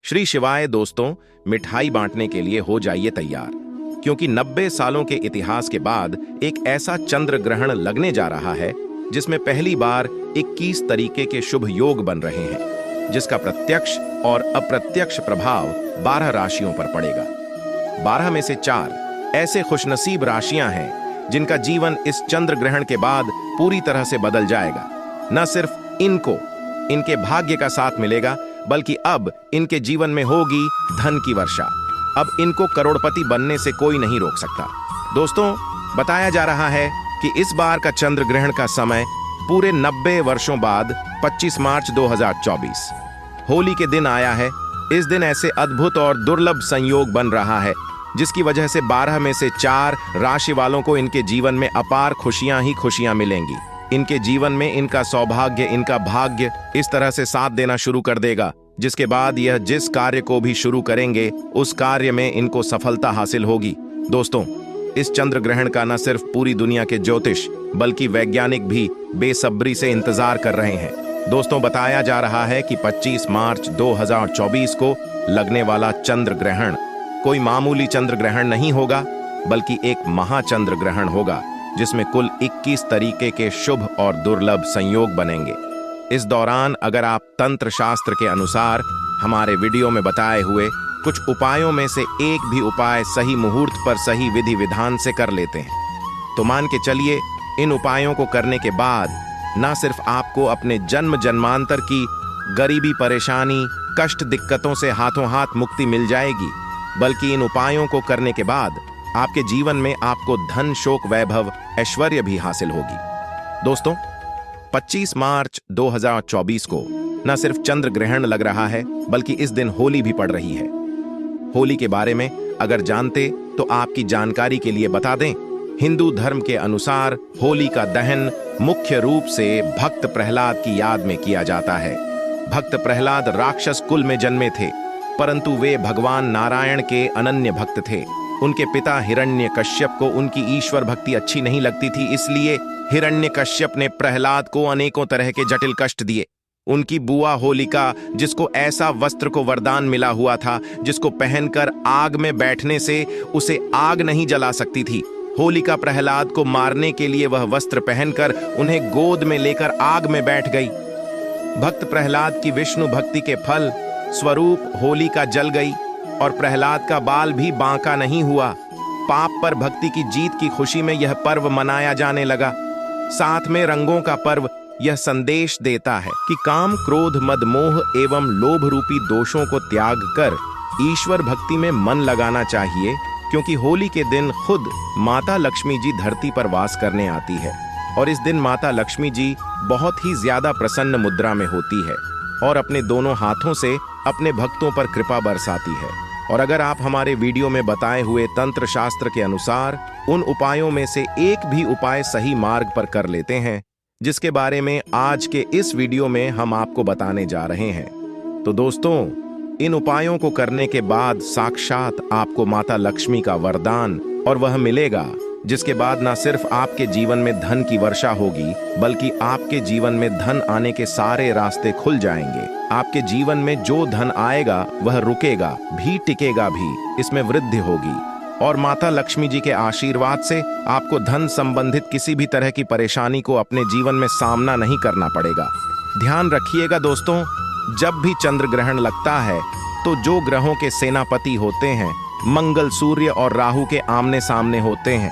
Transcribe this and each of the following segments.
श्री शिवाय दोस्तों, मिठाई बांटने के लिए हो जाइए तैयार, क्योंकि 90 सालों के इतिहास के बाद एक ऐसा चंद्र ग्रहण लगने जा रहा है जिसमें पहली बार 21 तरीके के शुभ योग बन रहे हैं, जिसका प्रत्यक्ष और अप्रत्यक्ष प्रभाव 12 राशियों पर पड़ेगा। 12 में से 4 ऐसे खुशनसीब राशियां हैं जिनका जीवन इस चंद्र ग्रहण के बाद पूरी तरह से बदल जाएगा। न सिर्फ इनको इनके भाग्य का साथ मिलेगा, बल्कि अब इनके जीवन में होगी धन की वर्षा। अब इनको करोड़पति बनने से कोई नहीं रोक सकता। दोस्तों, बताया जा रहा है कि इस बार का चंद्र ग्रहण का समय पूरे 90 वर्षों बाद 25 मार्च 2024 होली के दिन आया है। इस दिन ऐसे अद्भुत और दुर्लभ संयोग बन रहा है जिसकी वजह से 12 में से 4 राशि वालों को इनके जीवन में अपार खुशियां ही खुशियां मिलेंगी। इनके जीवन में इनका सौभाग्य, इनका भाग्य इस तरह से साथ देना शुरू कर देगा, जिसके बाद यह जिस कार्य को भी शुरू करेंगे उस कार्य में इनको सफलता हासिल होगी। दोस्तों, इस चंद्र ग्रहण का न सिर्फ पूरी दुनिया के ज्योतिष बल्कि वैज्ञानिक भी बेसब्री से इंतजार कर रहे हैं। दोस्तों, बताया जा रहा है कि 25 मार्च 2024 को लगने वाला चंद्र ग्रहण कोई मामूली चंद्र ग्रहण नहीं होगा, बल्कि एक महाचंद्र ग्रहण होगा जिसमें कुल 21 तरीके के शुभ और दुर्लभ संयोग बनेंगे। इस दौरान अगर आप तंत्र शास्त्र के अनुसार हमारे वीडियो में बताए हुए कुछ उपायों में से एक भी उपाय सही मुहूर्त पर सही विधि विधान से कर लेते हैं, तो मान के चलिए इन उपायों को करने के बाद न सिर्फ आपको अपने जन्म जन्मांतर की गरीबी, परेशानी, कष्ट, दिक्कतों से हाथों हाथ मुक्ति मिल जाएगी, बल्कि इन उपायों को करने के बाद आपके जीवन में आपको धन, शोक, वैभव, ऐश्वर्य भी हासिल होगी। दोस्तों, 25 मार्च 2024 को न सिर्फ चंद्र ग्रहण लग रहा है, बल्कि इस दिन होली भी पड़ रही है। होली के बारे में अगर जानते तो आपकी जानकारी के लिए बता दें, हिंदू धर्म के अनुसार होली का दहन मुख्य रूप से भक्त प्रहलाद की याद में किया जाता है। भक्त प्रहलाद राक्षस कुल में जन्मे थे, परंतु वे भगवान नारायण के अनन्य भक्त थे। उनके पिता हिरण्यकश्यप को उनकी ईश्वर भक्ति अच्छी नहीं लगती थी, इसलिए हिरण्यकश्यप ने प्रहलाद को अनेकों तरह के जटिल कष्ट दिए। उनकी बुआ होलिका, जिसको ऐसा वस्त्र को वरदान मिला हुआ था जिसको पहनकर आग में बैठने से उसे आग नहीं जला सकती थी, होलिका प्रहलाद को मारने के लिए वह वस्त्र पहनकर उन्हें गोद में लेकर आग में बैठ गई। भक्त प्रहलाद की विष्णु भक्ति के फल स्वरूप होलिका जल गई और प्रहलाद का बाल भी बांका नहीं हुआ। पाप पर भक्ति की जीत की खुशी में यह पर्व मनाया जाने लगा। साथ में रंगों का पर्व यह संदेश देता है कि काम, क्रोध, मद, मोह एवं लोभ रूपी दोषों को त्याग कर ईश्वर भक्ति में मन लगाना चाहिए, क्योंकि होली के दिन खुद माता लक्ष्मी जी धरती पर वास करने आती है और इस दिन माता लक्ष्मी जी बहुत ही ज्यादा प्रसन्न मुद्रा में होती है और अपने दोनों हाथों से अपने भक्तों पर कृपा बरसाती है। और अगर आप हमारे वीडियो में बताए हुए तंत्र शास्त्र के अनुसार उन उपायों में से एक भी उपाय सही मार्ग पर कर लेते हैं, जिसके बारे में आज के इस वीडियो में हम आपको बताने जा रहे हैं, तो दोस्तों, इन उपायों को करने के बाद साक्षात आपको माता लक्ष्मी का वरदान और वह मिलेगा, जिसके बाद न सिर्फ आपके जीवन में धन की वर्षा होगी, बल्कि आपके जीवन में धन आने के सारे रास्ते खुल जाएंगे। आपके जीवन में जो धन आएगा वह रुकेगा भी, टिकेगा भी, इसमें वृद्धि होगी और माता लक्ष्मी जी के आशीर्वाद से आपको धन संबंधित किसी भी तरह की परेशानी को अपने जीवन में सामना नहीं करना पड़ेगा। ध्यान रखिएगा दोस्तों, जब भी चंद्र ग्रहण लगता है तो जो ग्रहों के सेनापति होते हैं मंगल, सूर्य और राहु के आमने सामने होते हैं,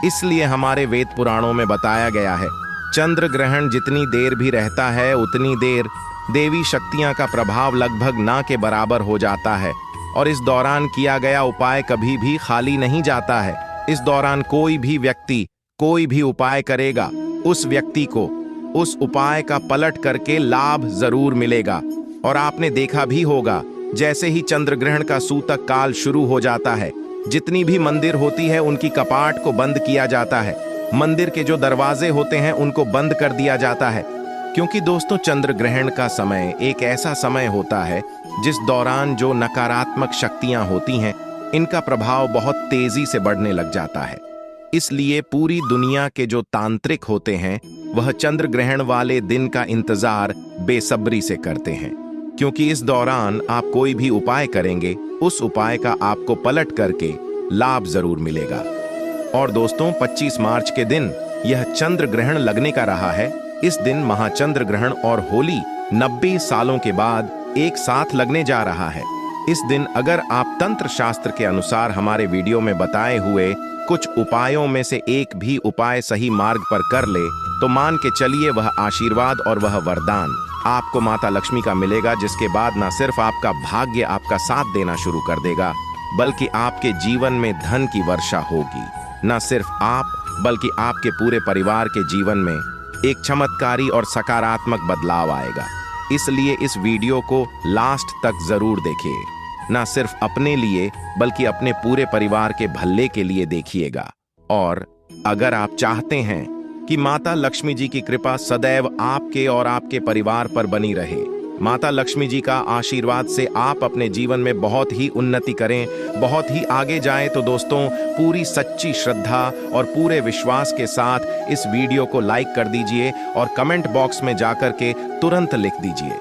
इसलिए हमारे वेद पुराणों में बताया गया है, चंद्र ग्रहण जितनी देर भी रहता है उतनी देर देवी शक्तियां का प्रभाव लगभग ना के बराबर हो जाता है और इस दौरान किया गया उपाय कभी भी खाली नहीं जाता है। इस दौरान कोई भी व्यक्ति कोई भी उपाय करेगा, उस व्यक्ति को उस उपाय का पलट करके लाभ जरूर मिलेगा। और आपने देखा भी होगा, जैसे ही चंद्र ग्रहण का सूतक काल शुरू हो जाता है, जितनी भी मंदिर होती है उनकी कपाट को बंद किया जाता है, मंदिर के जो दरवाजे होते हैं उनको बंद कर दिया जाता है, क्योंकि दोस्तों चंद्र ग्रहण का समय एक ऐसा समय होता है जिस दौरान जो नकारात्मक शक्तियां होती हैं इनका प्रभाव बहुत तेजी से बढ़ने लग जाता है। इसलिए पूरी दुनिया के जो तांत्रिक होते हैं वह चंद्र ग्रहण वाले दिन का इंतजार बेसब्री से करते हैं। क्योंकि इस दौरान आप कोई भी उपाय करेंगे, उस उपाय का आपको पलट करके लाभ जरूर मिलेगा। और दोस्तों, 25 मार्च के दिन यह चंद्र ग्रहण लगने का रहा है। इस दिन महाचंद्र ग्रहण और होली 90 सालों के बाद एक साथ लगने जा रहा है। इस दिन अगर आप तंत्र शास्त्र के अनुसार हमारे वीडियो में बताए हुए कुछ उपायों में से एक भी उपाय सही मार्ग पर कर ले, तो मान के चलिए वह आशीर्वाद और वह वरदान आपको माता लक्ष्मी का मिलेगा, जिसके बाद न सिर्फ आपका भाग्य आपका साथ देना शुरू कर देगा, बल्कि आपके जीवन में धन की वर्षा होगी। न सिर्फ आप, बल्कि आपके पूरे परिवार के जीवन में एक चमत्कारी और सकारात्मक बदलाव आएगा। इसलिए इस वीडियो को लास्ट तक जरूर देखिए। न सिर्फ अपने लिए, बल्कि अपने पूरे परिवार के भले के लिए देखिएगा। और अगर आप चाहते हैं कि माता लक्ष्मी जी की कृपा सदैव आपके और आपके परिवार पर बनी रहे, माता लक्ष्मी जी का आशीर्वाद से आप अपने जीवन में बहुत ही उन्नति करें, बहुत ही आगे जाएं, तो दोस्तों पूरी सच्ची श्रद्धा और पूरे विश्वास के साथ इस वीडियो को लाइक कर दीजिए और कमेंट बॉक्स में जाकर के तुरंत लिख दीजिए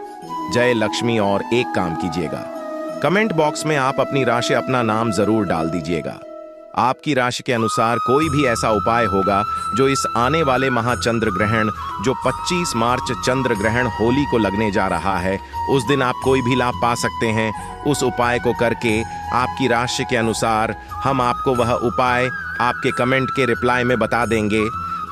जय लक्ष्मी। और एक काम कीजिएगा, कमेंट बॉक्स में आप अपनी राशि, अपना नाम जरूर डाल दीजिएगा। आपकी राशि के अनुसार कोई भी ऐसा उपाय होगा जो इस आने वाले महाचंद्र ग्रहण, जो 25 मार्च चंद्र ग्रहण होली को लगने जा रहा है, उस दिन आप कोई भी लाभ पा सकते हैं। उस उपाय को करके आपकी राशि के अनुसार हम आपको वह उपाय आपके कमेंट के रिप्लाई में बता देंगे।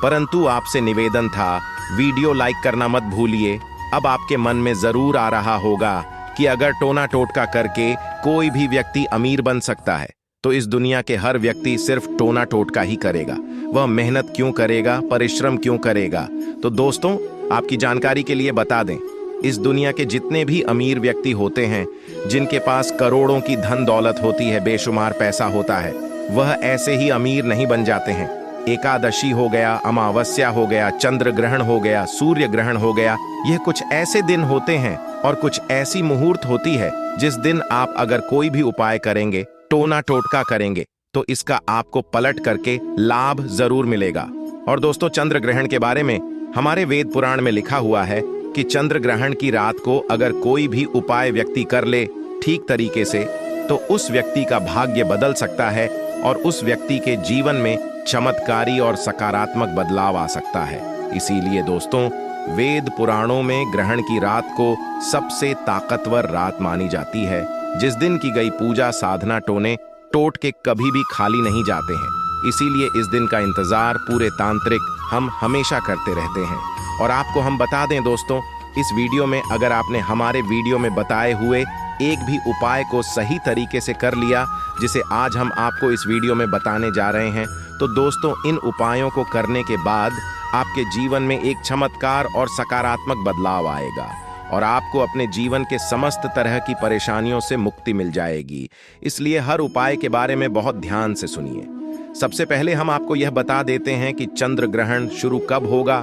परंतु आपसे निवेदन था, वीडियो लाइक करना मत भूलिए। अब आपके मन में जरूर आ रहा होगा कि अगर टोना टोटका करके कोई भी व्यक्ति अमीर बन सकता है, तो इस दुनिया के हर व्यक्ति सिर्फ टोना टोटका ही करेगा। वह मेहनत क्यों करेगा, परिश्रम क्यों करेगा? तो दोस्तों, आपकी जानकारी के लिए बता दें, इस दुनिया के जितने भी अमीर व्यक्ति होते हैं, जिनके पास करोड़ों की धन दौलत होती है, बेशुमार पैसा होता है, वह ऐसे ही अमीर नहीं बन जाते हैं। एकादशी हो गया, अमावस्या हो गया, चंद्र ग्रहण हो गया, सूर्य ग्रहण हो गया, यह कुछ ऐसे दिन होते हैं और कुछ ऐसी मुहूर्त होती है जिस दिन आप अगर कोई भी उपाय करेंगे, टोना टोटका करेंगे, तो इसका आपको पलट करके लाभ जरूर मिलेगा। और दोस्तों, चंद्र ग्रहण के बारे में हमारे वेद पुराण में लिखा हुआ है कि चंद्र ग्रहण की रात को अगर कोई भी उपाय व्यक्ति कर ले ठीक तरीके से, तो उस व्यक्ति का भाग्य बदल सकता है और उस व्यक्ति के जीवन में चमत्कारी और सकारात्मक बदलाव आ सकता है। इसीलिए दोस्तों, वेद पुराणों में ग्रहण की रात को सबसे ताकतवर रात मानी जाती है, जिस दिन की गई पूजा, साधना, टोने टोट के कभी भी खाली नहीं जाते हैं। इसीलिए इस दिन का इंतजार पूरे तांत्रिक हम हमेशा करते रहते हैं। और आपको हम बता दें दोस्तों, इस वीडियो में अगर आपने हमारे वीडियो में बताए हुए एक भी उपाय को सही तरीके से कर लिया, जिसे आज हम आपको इस वीडियो में बताने जा रहे हैं, तो दोस्तों इन उपायों को करने के बाद आपके जीवन में एक चमत्कार और सकारात्मक बदलाव आएगा और आपको अपने जीवन के समस्त तरह की परेशानियों से मुक्ति मिल जाएगी। इसलिए हर उपाय के बारे में बहुत ध्यान से सुनिए। सबसे पहले हम आपको यह बता देते हैं कि चंद्र ग्रहण शुरू कब होगा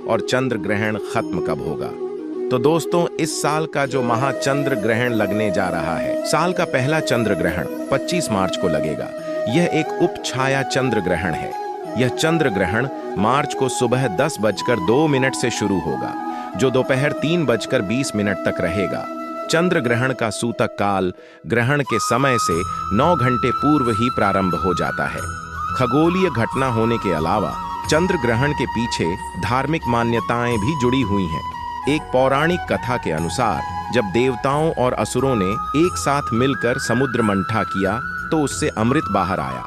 और चंद्र ग्रहण खत्म कब होगा। तो दोस्तों, इस साल का जो महाचंद्र ग्रहण लगने जा रहा है, साल का पहला चंद्र ग्रहण 25 मार्च को लगेगा। यह एक उपछाया चंद्र ग्रहण है। यह चंद्र ग्रहण मार्च को सुबह 10:02 से शुरू होगा, जो दोपहर 3:20 तक रहेगा। चंद्र ग्रहण का सूतक काल ग्रहण के समय से 9 घंटे पूर्व ही प्रारंभ हो जाता है। खगोलीय घटना होने के अलावा चंद्र ग्रहण के पीछे धार्मिक मान्यताएं भी जुड़ी हुई हैं। एक पौराणिक कथा के अनुसार जब देवताओं और असुरों ने एक साथ मिलकर समुद्र मंथा किया, तो उससे अमृत बाहर आया।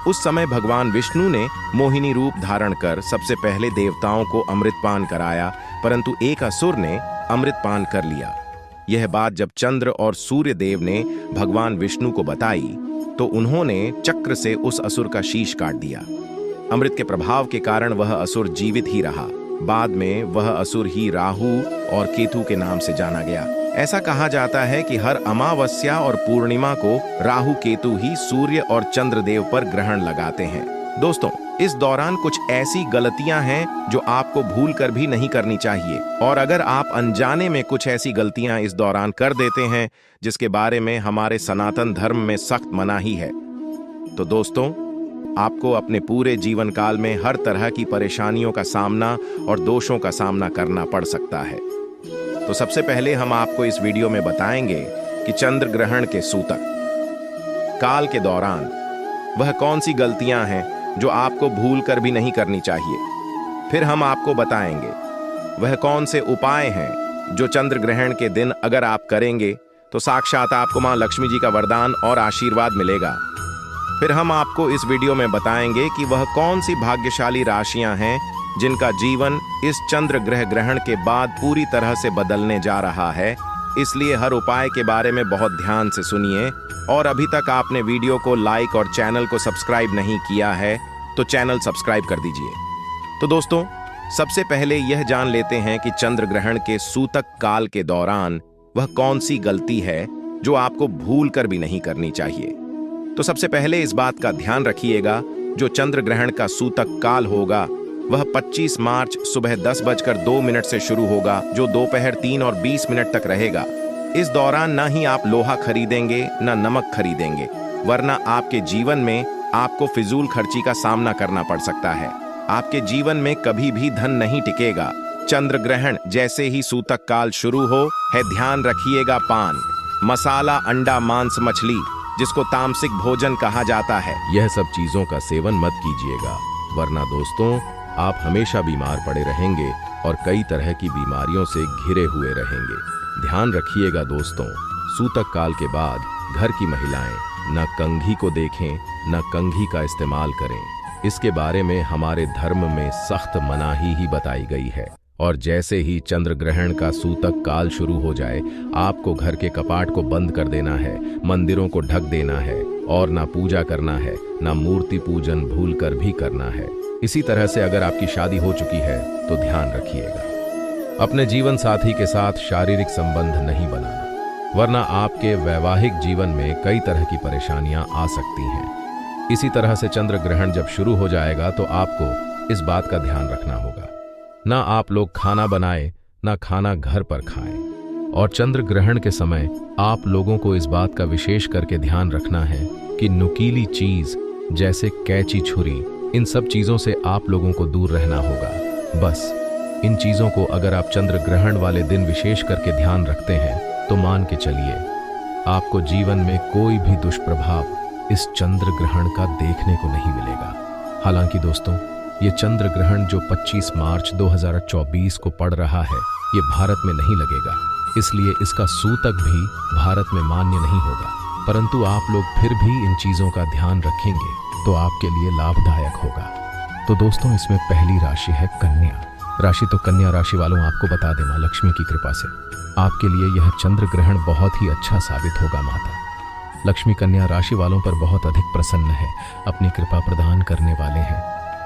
उस समय भगवान विष्णु ने मोहिनी रूप धारण कर सबसे पहले देवताओं को अमृतपान कराया, परंतु एक असुर ने अमृतपान कर लिया। यह बात जब चंद्र और सूर्य देव ने भगवान विष्णु को बताई, तो उन्होंने चक्र से उस असुर का शीश काट दिया। अमृत के प्रभाव के कारण वह असुर जीवित ही रहा। बाद में वह असुर ही राहु और केतु के नाम से जाना गया। ऐसा कहा जाता है कि हर अमावस्या और पूर्णिमा को राहु केतु ही सूर्य और चंद्रदेव पर ग्रहण लगाते हैं। दोस्तों, इस दौरान कुछ ऐसी गलतियां हैं जो आपको भूल कर भी नहीं करनी चाहिए, और अगर आप अनजाने में कुछ ऐसी गलतियां इस दौरान कर देते हैं जिसके बारे में हमारे सनातन धर्म में सख्त मनाही है, तो दोस्तों आपको अपने पूरे जीवन काल में हर तरह की परेशानियों का सामना और दोषों का सामना करना पड़ सकता है। तो सबसे पहले हम आपको इस वीडियो में बताएंगे कि चंद्र ग्रहण के सूतक काल के दौरान वह कौन सी गलतियां हैं जो आपको भूल कर भी नहीं करनी चाहिए। फिर हम आपको बताएंगे वह कौन से उपाय हैं जो चंद्र ग्रहण के दिन अगर आप करेंगे तो साक्षात आपको मां लक्ष्मी जी का वरदान और आशीर्वाद मिलेगा। फिर हम आपको इस वीडियो में बताएंगे कि वह कौन सी भाग्यशाली राशियां हैं जिनका जीवन इस चंद्र ग्रहण के बाद पूरी तरह से बदलने जा रहा है। इसलिए हर उपाय के बारे में बहुत ध्यान से सुनिए, और अभी तक आपने वीडियो को लाइक और चैनल को सब्सक्राइब नहीं किया है तो चैनल सब्सक्राइब कर दीजिए। तो दोस्तों, सबसे पहले यह जान लेते हैं कि चंद्र ग्रहण के सूतक काल के दौरान वह कौन सी गलती है जो आपको भूल कर भी नहीं करनी चाहिए। तो सबसे पहले इस बात का ध्यान रखिएगा, जो चंद्र ग्रहण का सूतक काल होगा वह 25 मार्च सुबह 10:02 से शुरू होगा, जो दोपहर 3:20 तक रहेगा। इस दौरान ना ही आप लोहा खरीदेंगे ना नमक खरीदेंगे, वरना आपके जीवन में आपको फिजूल खर्ची का सामना करना पड़ सकता है। आपके जीवन में कभी भी धन नहीं टिकेगा। चंद्र ग्रहण जैसे ही सूतक काल शुरू हो है, ध्यान रखिएगा पान, मसाला, अंडा, मांस, मछली, जिसको तामसिक भोजन कहा जाता है, यह सब चीजों का सेवन मत कीजिएगा, वरना दोस्तों आप हमेशा बीमार पड़े रहेंगे और कई तरह की बीमारियों से घिरे हुए रहेंगे। ध्यान रखिएगा दोस्तों, सूतक काल के बाद घर की महिलाएं न कंघी को देखें न कंघी का इस्तेमाल करें। इसके बारे में हमारे धर्म में सख्त मनाही ही बताई गई है। और जैसे ही चंद्र ग्रहण का सूतक काल शुरू हो जाए, आपको घर के कपाट को बंद कर देना है, मंदिरों को ढक देना है और ना पूजा करना है, ना मूर्ति पूजन भूल कर भी करना है। इसी तरह से अगर आपकी शादी हो चुकी है तो ध्यान रखिएगा, अपने जीवन साथी के साथ शारीरिक संबंध नहीं बनाना, वरना आपके वैवाहिक जीवन में कई तरह की परेशानियां आ सकती हैं। इसी तरह से चंद्र ग्रहण जब शुरू हो जाएगा तो आपको इस बात का ध्यान रखना होगा, ना आप लोग खाना बनाएं ना खाना घर पर खाएं। और चंद्र ग्रहण के समय आप लोगों को इस बात का विशेष करके ध्यान रखना है कि नुकीली चीज जैसे कैंची, छुरी, इन सब चीजों से आप लोगों को दूर रहना होगा। बस इन चीजों को अगर आप चंद्र ग्रहण वाले दिन विशेष करके ध्यान रखते हैं तो मान के चलिए आपको जीवन में कोई भी दुष्प्रभाव इस चंद्र ग्रहण का देखने को नहीं मिलेगा। हालांकि दोस्तों, ये चंद्र ग्रहण जो 25 मार्च 2024 को पड़ रहा है, ये भारत में नहीं लगेगा, इसलिए इसका सूतक भी भारत में मान्य नहीं होगा। परंतु आप लोग फिर भी इन चीजों का ध्यान रखेंगे तो आपके लिए लाभदायक होगा। तो दोस्तों, इसमें पहली राशि है कन्या राशि। तो कन्या राशि वालों, आपको बता दें मां लक्ष्मी की कृपा से आपके लिए यह चंद्र ग्रहण बहुत ही अच्छा साबित होगा। माता लक्ष्मी कन्या राशि वालों पर बहुत अधिक प्रसन्न है, अपनी कृपा प्रदान करने वाले हैं।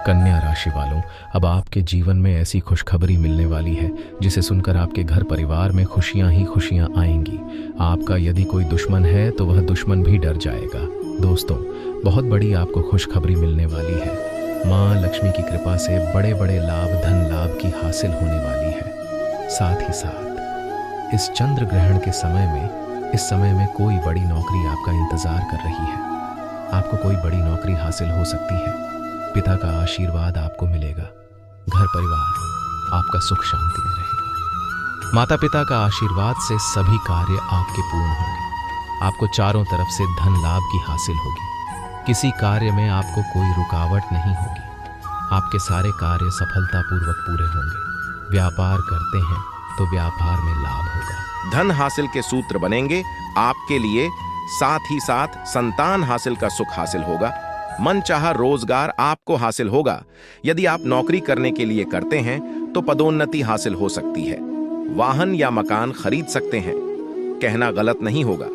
कन्या राशि वालों, अब आपके जीवन में ऐसी खुशखबरी मिलने वाली है जिसे सुनकर आपके घर परिवार में खुशियां ही खुशियां आएंगी। आपका यदि कोई दुश्मन है तो वह दुश्मन भी डर जाएगा। दोस्तों, बहुत बड़ी आपको खुशखबरी मिलने वाली है। मां लक्ष्मी की कृपा से बड़े बड़े लाभ, धन लाभ की हासिल होने वाली है। साथ ही साथ इस चंद्र ग्रहण के समय में, इस समय में कोई बड़ी नौकरी आपका इंतजार कर रही है। आपको कोई बड़ी नौकरी हासिल हो सकती है। पिता का आशीर्वाद आपको मिलेगा। घर परिवार आपका सुख शांति में रहेगा। माता पिता का आशीर्वाद से सभी कार्य आपके पूर्ण होंगे। आपको चारों तरफ से धन लाभ की हासिल होगी। किसी कार्य में आपको कोई रुकावट नहीं होगी। आपके सारे कार्य सफलतापूर्वक पूरे होंगे। व्यापार करते हैं तो व्यापार में लाभ होगा। धन हासिल के सूत्र बनेंगे आपके लिए, साथ ही साथ संतान हासिल का सुख हासिल होगा। मनचाहा रोजगार आपको हासिल होगा। यदि आप नौकरी करने के लिए करते हैं तो पदोन्नति हासिल हो सकती है। वाहन या मकान खरीद सकते हैं। कहना गलत नहीं होगा,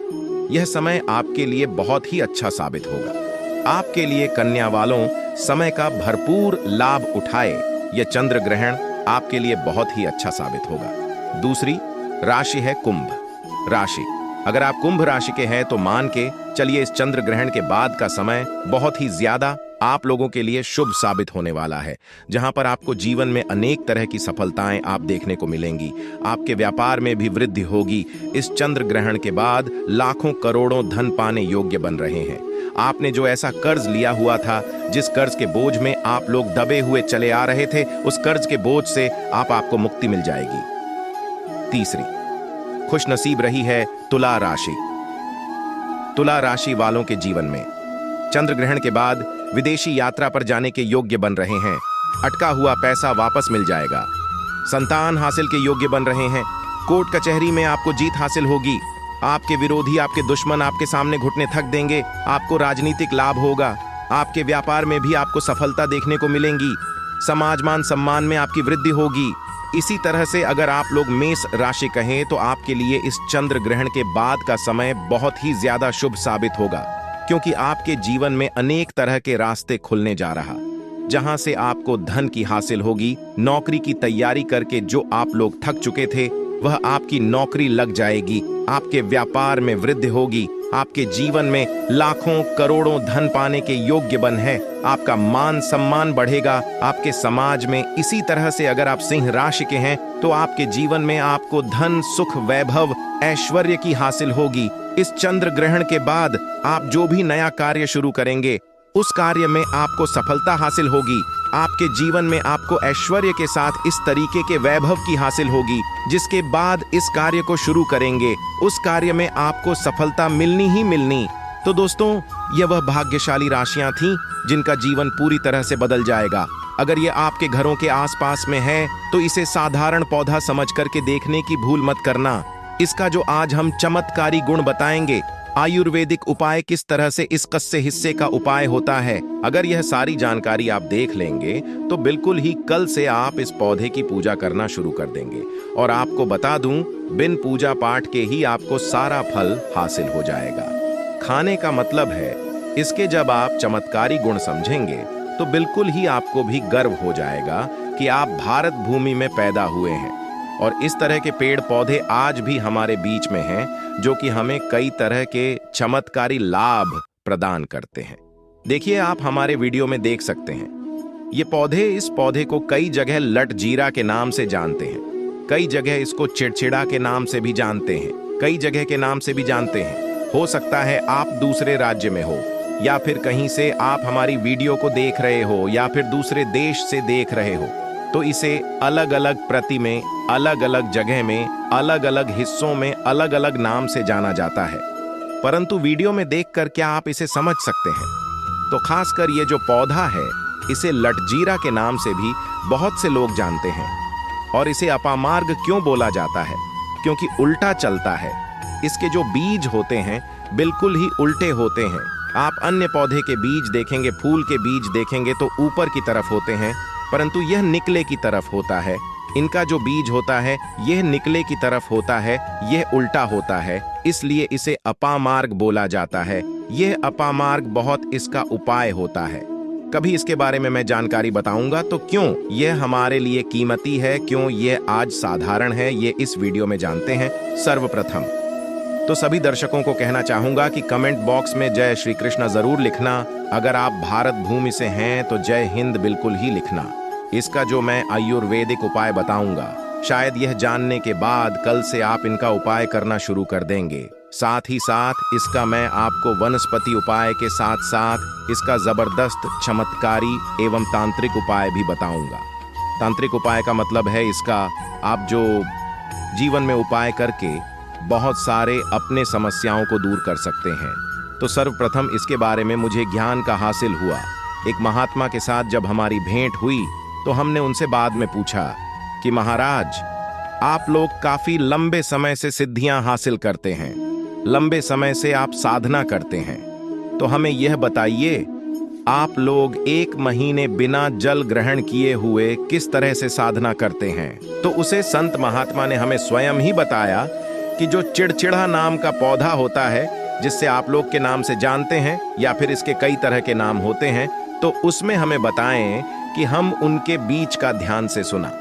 यह समय आपके लिए बहुत ही अच्छा साबित होगा। आपके लिए कन्या वालों, समय का भरपूर लाभ उठाए। यह चंद्र ग्रहण आपके लिए बहुत ही अच्छा साबित होगा। दूसरी राशि है कुंभ राशि। अगर आप कुंभ राशि के हैं तो मान के चलिए इस चंद्र ग्रहण के बाद का समय बहुत ही ज्यादा आप लोगों के लिए शुभ साबित होने वाला है, जहां पर आपको जीवन में अनेक तरह की सफलताएं आप देखने को मिलेंगी। आपके व्यापार में भी वृद्धि होगी। इस चंद्र ग्रहण के बाद लाखों करोड़ों धन पाने योग्य बन रहे हैं। आपने जो ऐसा कर्ज लिया हुआ था, जिस कर्ज के बोझ में आप लोग दबे हुए चले आ रहे थे, उस कर्ज के बोझ से आपको मुक्ति मिल जाएगी। तीसरी खुशनसीब रही है तुला राशि। तुला राशि वालों के जीवन में चंद्र ग्रहण के बाद विदेशी यात्रा पर जाने के योग्य बन रहे हैं। अटका हुआ पैसा वापस मिल जाएगा। संतान हासिल के योग्य बन रहे हैं। कोर्ट कचहरी में आपको जीत हासिल होगी। आपके विरोधी, आपके दुश्मन आपके सामने घुटने थक देंगे। आपको राजनीतिक लाभ होगा। आपके व्यापार में भी आपको सफलता देखने को मिलेंगी। समाज मान सम्मान में आपकी वृद्धि होगी। इसी तरह से अगर आप लोग मेष राशि कहें तो आपके लिए इस चंद्र ग्रहण के बाद का समय बहुत ही ज्यादा शुभ साबित होगा, क्योंकि आपके जीवन में अनेक तरह के रास्ते खुलने जा रहा, जहां से आपको धन की हासिल होगी। नौकरी की तैयारी करके जो आप लोग थक चुके थे, वह आपकी नौकरी लग जाएगी। आपके व्यापार में वृद्धि होगी। आपके जीवन में लाखों करोड़ों धन पाने के योग्य बन है। आपका मान सम्मान बढ़ेगा आपके समाज में। इसी तरह से अगर आप सिंह राशि के हैं तो आपके जीवन में आपको धन, सुख, वैभव, ऐश्वर्य की हासिल होगी। इस चंद्र ग्रहण के बाद आप जो भी नया कार्य शुरू करेंगे, उस कार्य में आपको सफलता हासिल होगी। आपके जीवन में आपको ऐश्वर्य के साथ इस तरीके के वैभव की हासिल होगी, जिसके बाद इस कार्य को शुरू करेंगे, उस कार्य में आपको सफलता मिलनी ही मिलनी। तो दोस्तों, यह वह भाग्यशाली राशियां थीं जिनका जीवन पूरी तरह से बदल जाएगा। अगर ये आपके घरों के आसपास में है तो इसे साधारण पौधा समझ करके देखने की भूल मत करना। इसका जो आज हम चमत्कारी गुण बताएंगे, आयुर्वेदिक उपाय किस तरह से इस कस्से हिस्से का उपाय होता है, अगर यह सारी जानकारी आप देख लेंगे तो बिल्कुल ही कल से आप इस पौधे की पूजा करना शुरू कर देंगे। और आपको बता दूं, बिन पूजा पाठ के ही आपको सारा फल हासिल हो जाएगा। खाने का मतलब है, इसके जब आप चमत्कारी गुण समझेंगे तो बिल्कुल ही आपको भी गर्व हो जाएगा कि आप भारत भूमि में पैदा हुए हैं। और इस तरह के पेड़ पौधे आज भी हमारे बीच में हैं, जो कि हमें कई तरह के चमत्कारी लाभ प्रदान करते हैं। देखिए, आप हमारे वीडियो में देख सकते हैं, ये पौधे, इस पौधे को कई जगह लट जीरा के नाम से जानते हैं, कई जगह इसको चिड़चिड़ा के नाम से भी जानते हैं, कई जगह के नाम से भी जानते हैं। हो सकता है आप दूसरे राज्य में हो, या फिर कहीं से आप हमारी वीडियो को देख रहे हो, या फिर दूसरे देश से देख रहे हो, तो इसे अलग अलग प्रति में, अलग अलग जगह में, अलग अलग हिस्सों में अलग अलग नाम से जाना जाता है। परंतु वीडियो में देखकर क्या आप इसे समझ सकते हैं? तो खासकर ये जो पौधा है, इसे लटजीरा के नाम से भी बहुत से लोग जानते हैं। और इसे अपामार्ग क्यों बोला जाता है? क्योंकि उल्टा चलता है। इसके जो बीज होते हैं बिल्कुल ही उल्टे होते हैं। आप अन्य पौधे के बीज देखेंगे, फूल के बीज देखेंगे तो ऊपर की तरफ होते हैं, परंतु यह निकले की तरफ होता है। इनका जो बीज होता है यह निकले की तरफ होता है, यह उल्टा होता है, इसलिए इसे अपामार्ग बोला जाता है। यह अपामार्ग बहुत इसका उपाय होता है। कभी इसके बारे में मैं जानकारी बताऊंगा। तो क्यों यह हमारे लिए कीमती है, क्यों यह आज साधारण है, ये इस वीडियो में जानते हैं। सर्वप्रथम तो सभी दर्शकों को कहना चाहूंगा कि कमेंट बॉक्स में जय श्री कृष्ण जरूर लिखना। अगर आप भारत भूमि से हैं तो जय हिंद बिल्कुल ही लिखना। इसका जो मैं आयुर्वेदिक उपाय बताऊंगा, शायद यह जानने के बाद कल से आप इनका उपाय करना शुरू कर देंगे। साथ ही साथ इसका मैं आपको वनस्पति उपाय के साथ साथ इसका जबरदस्त चमत्कारी एवं तांत्रिक उपाय भी बताऊंगा। तांत्रिक उपाय का मतलब है, इसका आप जो जीवन में उपाय करके बहुत सारे अपने समस्याओं को दूर कर सकते हैं। तो सर्वप्रथम इसके बारे में मुझे ज्ञान का हासिल हुआ। एक महात्मा के साथ जब हमारी भेंट हुई तो हमने उनसे बाद में पूछा कि महाराज, आप लोग काफी लंबे समय से सिद्धियां हासिल करते हैं, लंबे समय से आप साधना करते हैं, तो हमें यह बताइए, आप लोग 1 महीने बिना जल ग्रहण किए हुए किस तरह से साधना करते हैं? तो उसे संत महात्मा ने हमें स्वयं ही बताया कि जो चिड़चिड़ा नाम का पौधा होता है, जिससे आप लोग के नाम से जानते हैं, या फिर इसके कई तरह के नाम होते हैं, तो उसमें हमें बताएं कि हम उनके बीज का ध्यान से सुना।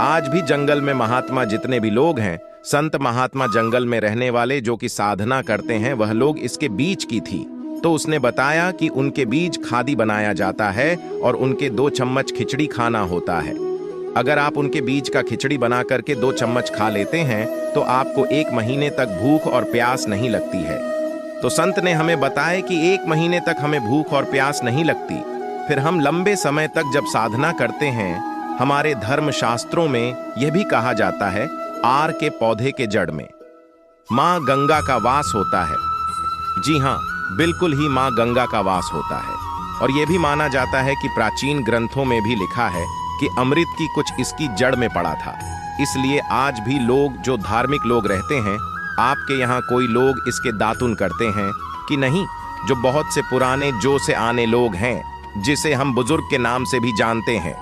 आज भी जंगल में महात्मा जितने भी लोग हैं, संत महात्मा जंगल में रहने वाले जो कि साधना करते हैं, वह लोग इसके बीज की थी। तो उसने बताया कि उनके बीज खादी बनाया जाता है और उनके 2 चम्मच खिचड़ी खाना होता है। अगर आप उनके बीज का खिचड़ी बना करके 2 चम्मच खा लेते हैं तो आपको 1 महीने तक भूख और प्यास नहीं लगती है। तो संत ने हमें बताया कि 1 महीने तक हमें भूख और प्यास नहीं लगती। फिर हम लंबे समय तक जब साधना करते हैं, हमारे धर्म शास्त्रों में यह भी कहा जाता है, आर के पौधे के जड़ में, माँ गंगा का वास होता है। जी हाँ, बिल्कुल ही माँ गंगा का वास होता है। और यह भी माना जाता है कि प्राचीन ग्रंथों में भी लिखा है कि अमृत की कुछ इसकी जड़ में पड़ा था। इसलिए आज भी लोग जो धार्मिक लोग रहते हैं, आपके यहाँ कोई लोग इसके दातुन करते हैं कि नहीं? जो बहुत से पुराने जो से आने लोग हैं, जिसे हम बुजुर्ग के नाम से भी जानते हैं,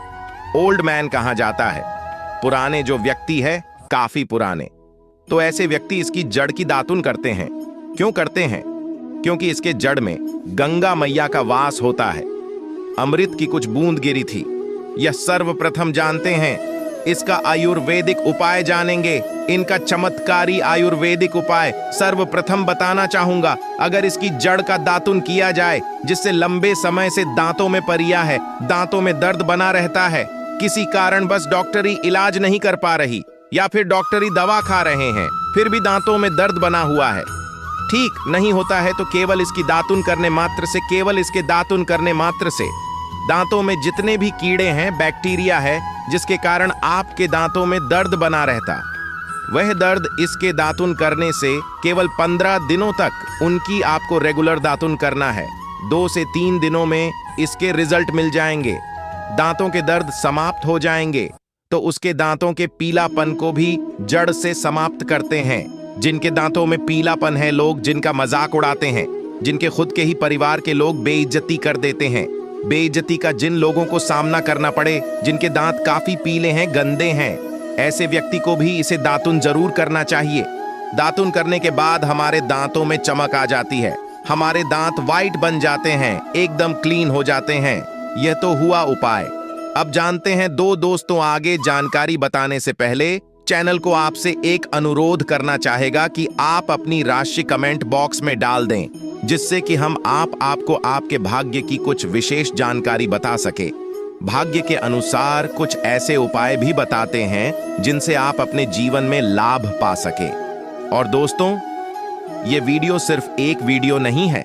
ओल्ड मैन कहा जाता है। पुराने जो व्यक्ति है, काफी पुराने, तो ऐसे व्यक्ति इसकी जड़ की दातुन करते हैं। क्यों करते हैं? क्योंकि इसके जड़ में गंगा मैया का वास होता है। अमृत की कुछ बूंद गिरी थी। यह सर्वप्रथम जानते हैं। इसका आयुर्वेदिक उपाय जानेंगे। इनका चमत्कारी आयुर्वेदिक उपाय सर्वप्रथम बताना चाहूंगा। अगर इसकी जड़ का दातुन किया जाए, जिससे लंबे समय से दांतों में परिया है, दांतों में दर्द बना रहता है, किसी कारण बस डॉक्टरी इलाज नहीं कर पा रही, या फिर डॉक्टरी दवा खा रहे हैं, फिर भी दांतों में दर्द बना हुआ है, ठीक नहीं होता है, तो केवल इसकी दातुन करने मात्र से, केवल इसके दातुन करने मात्र से दांतों में जितने भी कीड़े हैं, बैक्टीरिया है, जिसके कारण आपके दांतों में दर्द बना रहता, वह दर्द इसके दातुन करने से केवल 15 दिनों तक उनकी आपको रेगुलर दातुन करना है। 2 से 3 दिनों में इसके रिजल्ट मिल जाएंगे। दांतों के दर्द समाप्त हो जाएंगे, तो उसके दांतों के पीलापन को भी जड़ से समाप्त करते हैं। जिनके दांतों में पीलापन है, लोग जिनका मजाक उड़ाते हैं, जिनके खुद के ही परिवार के लोग बेइज्जती कर देते हैं, बेइज्जती का जिन लोगों को सामना करना पड़े, जिनके दांत काफी पीले हैं, गंदे हैं, ऐसे व्यक्ति को भी इसे दातुन जरूर करना चाहिए। दातुन करने के बाद हमारे दांतों में चमक आ जाती है, हमारे दांत वाइट बन जाते हैं, एकदम क्लीन हो जाते हैं। यह तो हुआ उपाय। अब जानते हैं दो दोस्तों। आगे जानकारी बताने से पहले चैनल को आपसे एक अनुरोध करना चाहेगा कि आप अपनी राशि कमेंट बॉक्स में डाल दें, जिससे कि हम आपको आपके भाग्य की कुछ विशेष जानकारी बता सके। भाग्य के अनुसार कुछ ऐसे उपाय भी बताते हैं जिनसे आप अपने जीवन में लाभ पा सके। और दोस्तों, ये वीडियो सिर्फ एक वीडियो नहीं है,